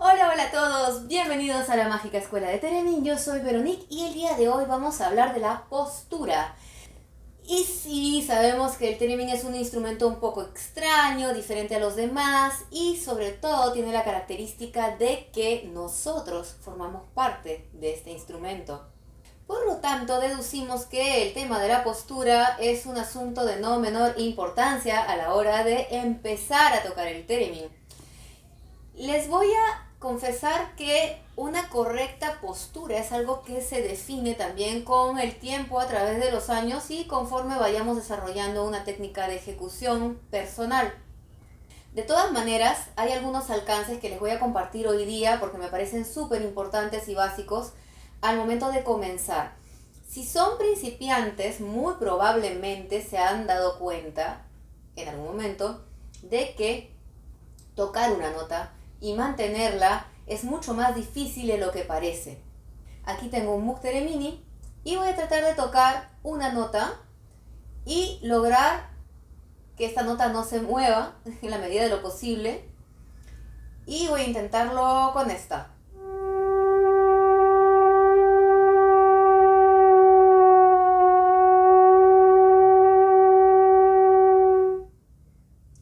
Hola, hola a todos, bienvenidos a la Mágica Escuela de Theremin. Yo soy Veronique y el día de hoy vamos a hablar de la postura. Y sí, sabemos que el Theremin es un instrumento un poco extraño, diferente a los demás y sobre todo tiene la característica de que nosotros formamos parte de este instrumento. Por lo tanto, deducimos que el tema de la postura es un asunto de no menor importancia a la hora de empezar a tocar el Theremin. Les voy a confesar que una correcta postura es algo que se define también con el tiempo a través de los años y conforme vayamos desarrollando una técnica de ejecución personal. De todas maneras, hay algunos alcances que les voy a compartir hoy día porque me parecen súper importantes y básicos al momento de comenzar. Si son principiantes, muy probablemente se han dado cuenta en algún momento de que tocar una nota y mantenerla es mucho más difícil de lo que parece. Aquí tengo un Moog Theremini y voy a tratar de tocar una nota y lograr que esta nota no se mueva en la medida de lo posible. Y voy a intentarlo con esta.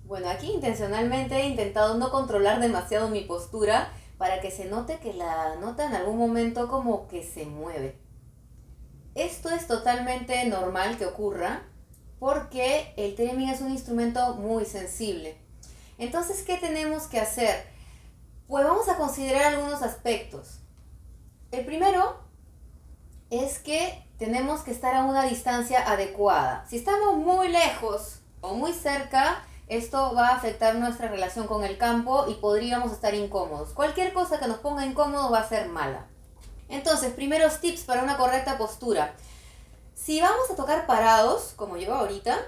Bueno, aquí intencionalmente he intentado no controlar demasiado mi postura para que se note que la nota en algún momento como que se mueve. Esto es totalmente normal que ocurra porque el Theremin es un instrumento muy sensible. Entonces, ¿qué tenemos que hacer? Pues vamos a considerar algunos aspectos. El primero es que tenemos que estar a una distancia adecuada. Si estamos muy lejos o muy cerca, esto va a afectar nuestra relación con el campo y podríamos estar incómodos. Cualquier cosa que nos ponga incómodos va a ser mala. Entonces, primeros tips para una correcta postura. Si vamos a tocar parados, como yo ahorita,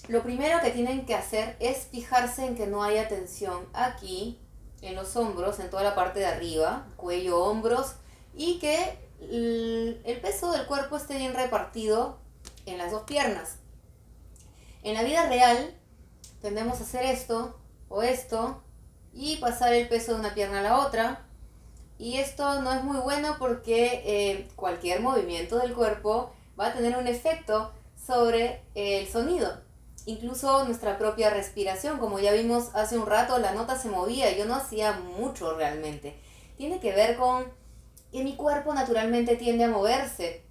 lo primero que tienen que hacer es fijarse en que no haya tensión aquí, en los hombros, en toda la parte de arriba, cuello, hombros, y que el peso del cuerpo esté bien repartido en las dos piernas. En la vida real tendemos a hacer esto o esto y pasar el peso de una pierna a la otra. Y esto no es muy bueno porque cualquier movimiento del cuerpo va a tener un efecto sobre el sonido. Incluso nuestra propia respiración, como ya vimos hace un rato, la nota se movía y yo no hacía mucho realmente. Tiene que ver con que mi cuerpo naturalmente tiende a moverse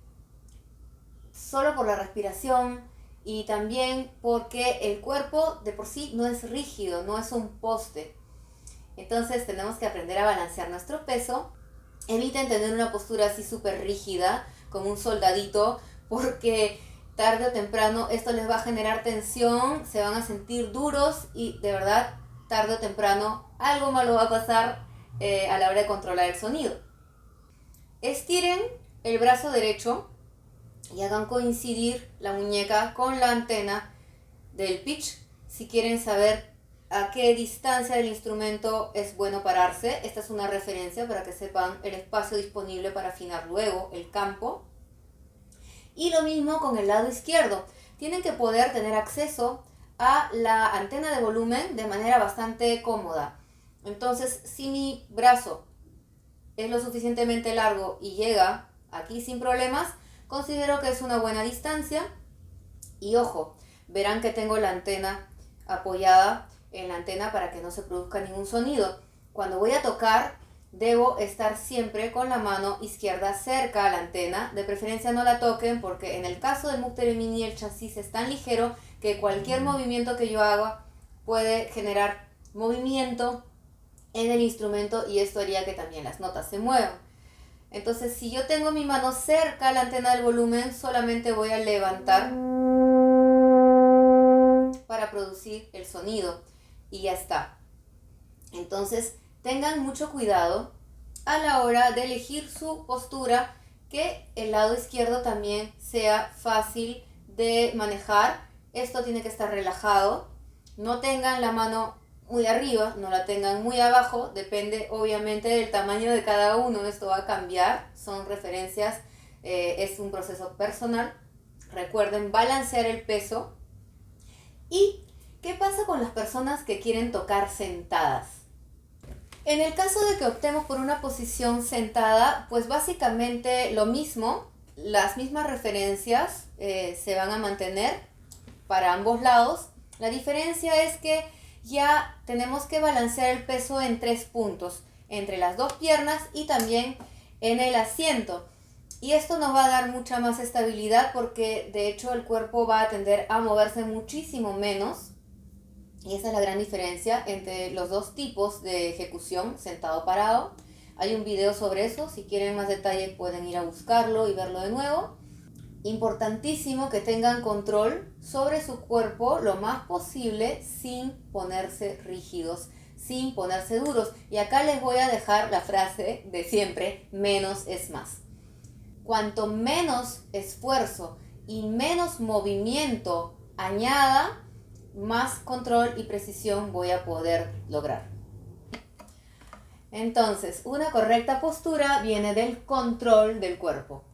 solo por la respiración y también porque el cuerpo de por sí no es rígido, no es un poste. Entonces tenemos que aprender a balancear nuestro peso. Eviten tener una postura así súper rígida, como un soldadito, porque tarde o temprano esto les va a generar tensión, se van a sentir duros y de verdad tarde o temprano algo malo va a pasar a la hora de controlar el sonido. Estiren el brazo derecho y hagan coincidir la muñeca con la antena del pitch. Si quieren saber a qué distancia del instrumento es bueno pararse, esta es una referencia para que sepan el espacio disponible para afinar luego el campo. Y lo mismo con el lado izquierdo. Tienen que poder tener acceso a la antena de volumen de manera bastante cómoda. Entonces, si mi brazo es lo suficientemente largo y llega aquí sin problemas, considero que es una buena distancia. Y ojo, verán que tengo la antena apoyada en la antena para que no se produzca ningún sonido. Cuando voy a tocar, debo estar siempre con la mano izquierda cerca a la antena. De preferencia no la toquen porque en el caso del Moog Theremini el chasis es tan ligero que cualquier movimiento que yo haga puede generar movimiento en el instrumento y esto haría que también las notas se muevan. Entonces, si yo tengo mi mano cerca a la antena del volumen, solamente voy a levantar para producir el sonido y ya está. Entonces, tengan mucho cuidado a la hora de elegir su postura, que el lado izquierdo también sea fácil de manejar. Esto tiene que estar relajado. No tengan la mano muy arriba, no la tengan muy abajo, depende obviamente del tamaño de cada uno, esto va a cambiar, son referencias, es un proceso personal. Recuerden balancear el peso. ¿Y qué pasa con las personas que quieren tocar sentadas? En el caso de que optemos por una posición sentada, pues básicamente lo mismo, las mismas referencias se van a mantener para ambos lados. La diferencia es que ya tenemos que balancear el peso en 3 puntos, entre las dos piernas y también en el asiento. Y esto nos va a dar mucha más estabilidad porque de hecho el cuerpo va a tender a moverse muchísimo menos. Y esa es la gran diferencia entre los dos tipos de ejecución, sentado-parado. Hay un video sobre eso, si quieren más detalles pueden ir a buscarlo y verlo de nuevo. Importantísimo que tengan control sobre su cuerpo lo más posible sin ponerse rígidos, sin ponerse duros. Y acá les voy a dejar la frase de siempre, menos es más. Cuanto menos esfuerzo y menos movimiento añada, más control y precisión voy a poder lograr. Entonces, una correcta postura viene del control del cuerpo.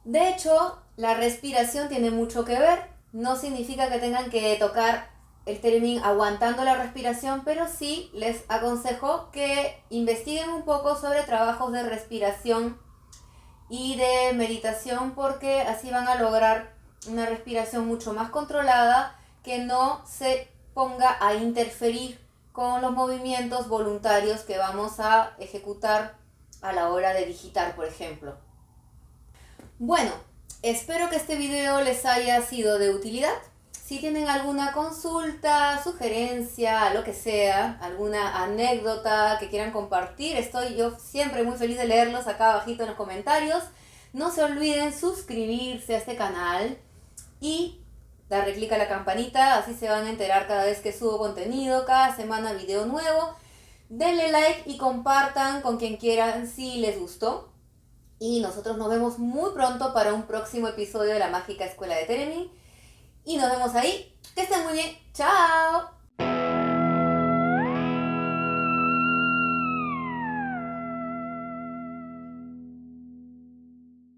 De hecho, la respiración tiene mucho que ver. No significa que tengan que tocar el Theremin aguantando la respiración, pero sí les aconsejo que investiguen un poco sobre trabajos de respiración y de meditación, porque así van a lograr una respiración mucho más controlada que no se ponga a interferir con los movimientos voluntarios que vamos a ejecutar a la hora de digitar, por ejemplo. Bueno, espero que este video les haya sido de utilidad. Si tienen alguna consulta, sugerencia, lo que sea, alguna anécdota que quieran compartir, estoy yo siempre muy feliz de leerlos acá abajito en los comentarios. No se olviden suscribirse a este canal y darle clic a la campanita, así se van a enterar cada vez que subo contenido, cada semana video nuevo. Denle like y compartan con quien quieran si les gustó. Y nosotros nos vemos muy pronto para un próximo episodio de la Mágica Escuela de Theremin. Y nos vemos ahí. Que estén muy bien. ¡Chao!